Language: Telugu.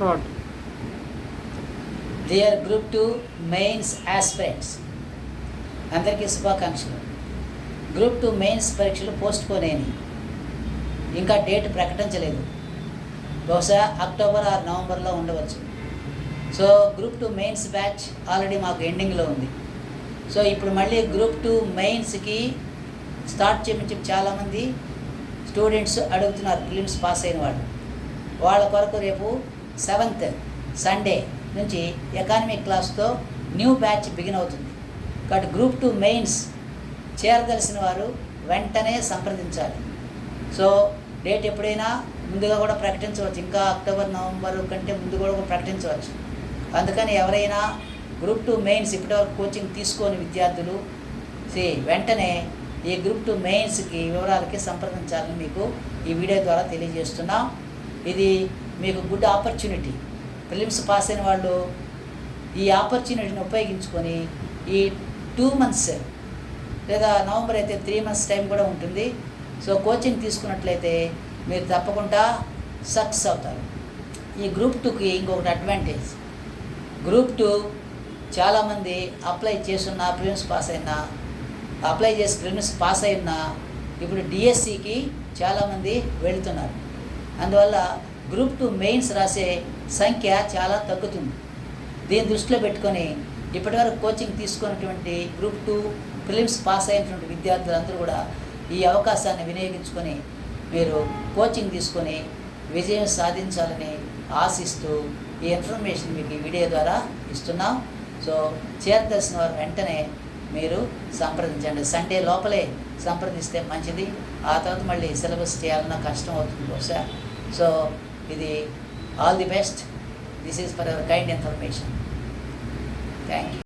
Thought. Dear Group 2 mains aspirants అందరికీ శుభాకాంక్షలు. గ్రూప్ 2 మెయిన్స్ పరీక్షలు పోస్ట్పోన్ అయినాయి. ఇంకా డేట్ ప్రకటించలేదు. బహుశా అక్టోబర్ ఆర్ నవంబర్లో ఉండవచ్చు. So group 2 mains batch already మాకు ఎండింగ్లో ఉంది. సో ఇప్పుడు మళ్ళీ గ్రూప్ 2 మెయిన్స్కి స్టార్ట్ చేయమని చెప్పి చాలామంది స్టూడెంట్స్ అడుగుతున్నారు. ప్రిలిమ్స్ పాస్ అయిన వాళ్ళు వాళ్ళ కొరకు రేపు 7th సండే నుంచి ఎకానమీ క్లాస్తో న్యూ బ్యాచ్ బిగిన్ అవుతుంది. కాబట్టి గ్రూప్ 2 మెయిన్స్ చేరదలసిన వారు వెంటనే సంప్రదించాలి. సో డేట్ ఎప్పుడైనా ముందుగా కూడా ప్రకటించవచ్చు. ఇంకా అక్టోబర్ నవంబర్ కంటే ముందు కూడా ప్రకటించవచ్చు. అందుకని ఎవరైనా గ్రూప్ 2 మెయిన్స్ ఇప్పటివరకు కోచింగ్ తీసుకొని విద్యార్థులు వెంటనే ఈ గ్రూప్ 2 మెయిన్స్కి వివరాలకి సంప్రదించాలని మీకు ఈ వీడియో ద్వారా తెలియజేస్తున్నాం. ఇది మీకు గుడ్ ఆపర్చునిటీ. ప్రిలిమ్స్ పాస్ అయిన వాళ్ళు ఈ ఆపర్చునిటీని ఉపయోగించుకొని ఈ 2 months లేదా నవంబర్ అయితే 3 months టైం కూడా ఉంటుంది. సో కోచింగ్ తీసుకున్నట్లయితే మీరు తప్పకుండా సక్సెస్ అవుతారు. ఈ గ్రూప్ 2కి ఇంకొకటి అడ్వాంటేజ్, గ్రూప్ 2 చాలామంది అప్లై చేసున్న ప్రిలిమ్స్ పాస్ అయినా, అప్లై చేసి ప్రిలిమ్స్ పాస్ అయినా ఇప్పుడు డిఎస్సికి చాలామంది వెళుతున్నారు. అందువల్ల గ్రూప్ 2 మెయిన్స్ రాసే సంఖ్య చాలా తగ్గుతుంది. దీన్ని దృష్టిలో పెట్టుకొని ఇప్పటివరకు కోచింగ్ తీసుకున్నటువంటి గ్రూప్ 2 ప్రిలిమ్స్ పాస్ అయినటువంటి విద్యార్థులందరూ కూడా ఈ అవకాశాన్ని వినియోగించుకొని మీరు కోచింగ్ తీసుకొని విజయం సాధించాలని ఆశిస్తూ ఈ ఇన్ఫర్మేషన్ మీకు ఈ వీడియో ద్వారా ఇస్తున్నాం. సో చేరదలసిన వారు వెంటనే మీరు సంప్రదించండి. సండే లోపలే సంప్రదిస్తే మంచిది. ఆ తర్వాత మళ్ళీ సిలబస్ చేయాలన్నా కష్టం అవుతుంది బహుశా. సో ఇది all the best. This is for hour kind information. Thank you.